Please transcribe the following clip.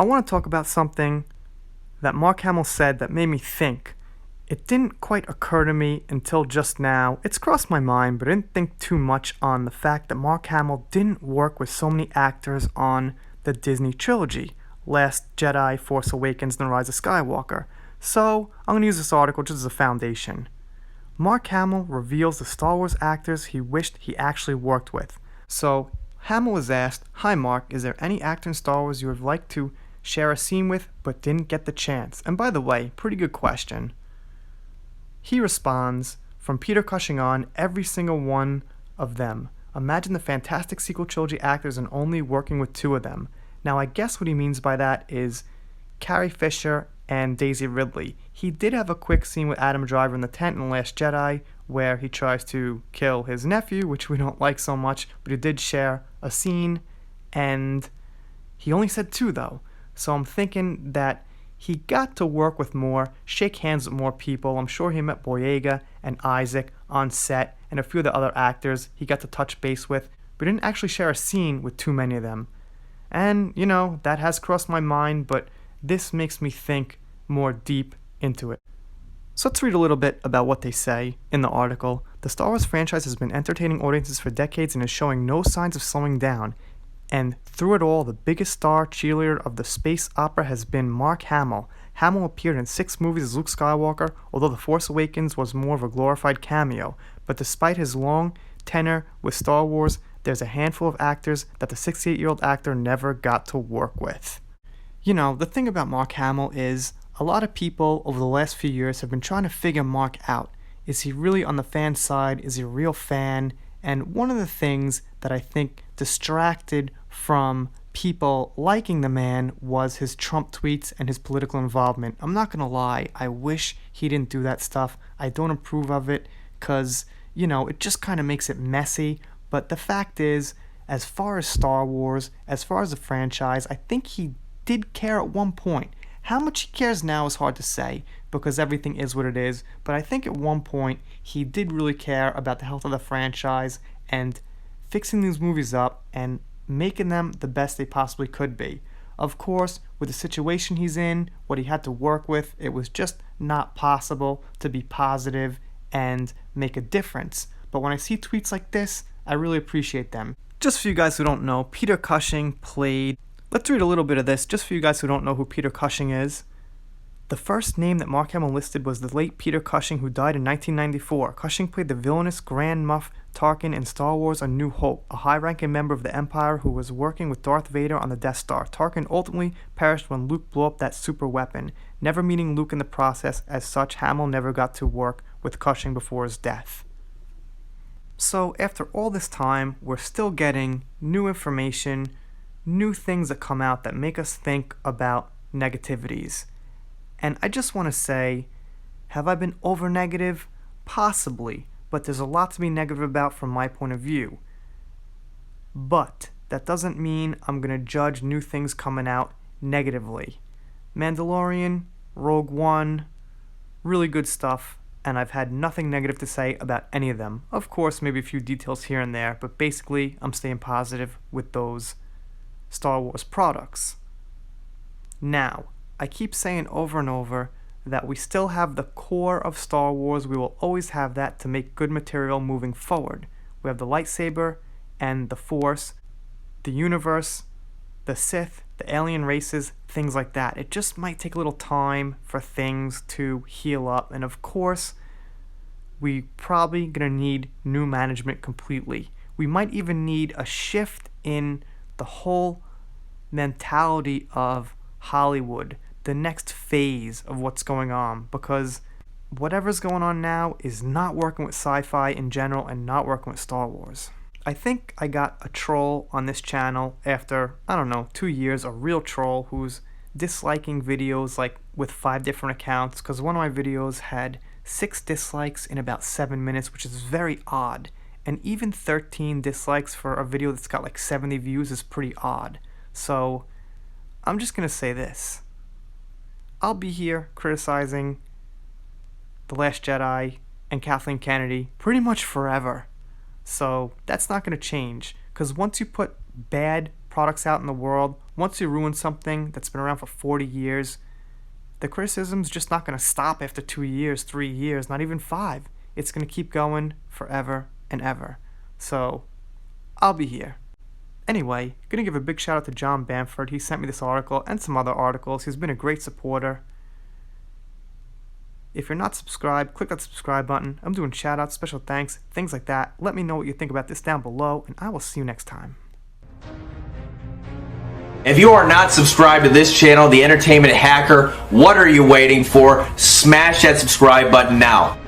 I want to talk about something that Mark Hamill said that made me think. It didn't quite occur to me until just now. It's crossed my mind, but I didn't think too much on the fact that Mark Hamill didn't work with so many actors on the Disney Trilogy, Last Jedi, Force Awakens, and The Rise of Skywalker. So, I'm going to use this article just as a foundation. Mark Hamill reveals the Star Wars actors he wished he actually worked with. So, Hamill was asked, "Hi Mark, is there any actor in Star Wars you would like to share a scene with but didn't get the chance?" And by the way, pretty good question. He responds, "From Peter Cushing on, every single one of them. Imagine the fantastic sequel trilogy actors and only working with two of them." Now I guess what he means by that is Carrie Fisher and Daisy Ridley. He did have a quick scene with Adam Driver in the tent in The Last Jedi where he tries to kill his nephew, which we don't like so much, but he did share a scene, and he only said two though. So I'm thinking that he got to work with more, shake hands with more people. I'm sure he met Boyega and Isaac on set and a few of the other actors he got to touch base with, but didn't actually share a scene with too many of them. And, that has crossed my mind, but this makes me think more deep into it. So let's read a little bit about what they say in the article. "The Star Wars franchise has been entertaining audiences for decades and is showing no signs of slowing down. And through it all, the biggest star cheerleader of the space opera has been Mark Hamill. Hamill appeared in 6 movies as Luke Skywalker, although The Force Awakens was more of a glorified cameo. But despite his long tenure with Star Wars, there's a handful of actors that the 68-year-old actor never got to work with." The thing about Mark Hamill is a lot of people over the last few years have been trying to figure Mark out. Is he really on the fan side? Is he a real fan? And one of the things that I think distracted from people liking the man was his Trump tweets and his political involvement. I'm not going to lie, I wish he didn't do that stuff. I don't approve of it because, it just kind of makes it messy. But the fact is, as far as Star Wars, as far as the franchise, I think he did care at one point. How much he cares now is hard to say because everything is what it is, but I think at one point he did really care about the health of the franchise and fixing these movies up and making them the best they possibly could be. Of course, with the situation he's in, what he had to work with, it was just not possible to be positive and make a difference. But when I see tweets like this, I really appreciate them. Just for you guys who don't know, Peter Cushing played... Let's read a little bit of this, just for you guys who don't know who Peter Cushing is. "The first name that Mark Hamill listed was the late Peter Cushing, who died in 1994. Cushing played the villainous Grand Moff Tarkin in Star Wars A New Hope, a high-ranking member of the Empire who was working with Darth Vader on the Death Star. Tarkin ultimately perished when Luke blew up that super weapon, never meeting Luke in the process. As such, Hamill never got to work with Cushing before his death." So after all this time, we're still getting new information, new things that come out that make us think about negativities. And I just want to say, have I been over negative? Possibly, but there's a lot to be negative about from my point of view. But that doesn't mean I'm going to judge new things coming out negatively. Mandalorian, Rogue One, really good stuff, and I've had nothing negative to say about any of them. Of course, maybe a few details here and there, but basically I'm staying positive with those Star Wars products. Now, I keep saying over and over that we still have the core of Star Wars. We will always have that to make good material moving forward. We have the lightsaber and the Force, the universe, the Sith, the alien races, things like that. It just might take a little time for things to heal up, and of course, we probably gonna need new management completely. We might even need a shift in the whole mentality of Hollywood, the next phase of what's going on, because whatever's going on now is not working with sci-fi in general and not working with Star Wars. I think I got a troll on this channel after, 2 years, a real troll who's disliking videos like with 5 different accounts, because one of my videos had 6 dislikes in about 7 minutes, which is very odd. And even 13 dislikes for a video that's got like 70 views is pretty odd. So I'm just going to say this. I'll be here criticizing The Last Jedi and Kathleen Kennedy pretty much forever. So that's not going to change, because once you put bad products out in the world, once you ruin something that's been around for 40 years, the criticism's just not going to stop after 2 years, 3 years, not even 5. It's going to keep going forever and ever. So, I'll be here. Anyway, gonna give a big shout out to John Bamford. He sent me this article and some other articles. He's been a great supporter. If you're not subscribed, click that subscribe button. I'm doing shout outs, special thanks, things like that. Let me know what you think about this down below, and I will see you next time. If you are not subscribed to this channel, The Entertainment Hacker, what are you waiting for? Smash that subscribe button now.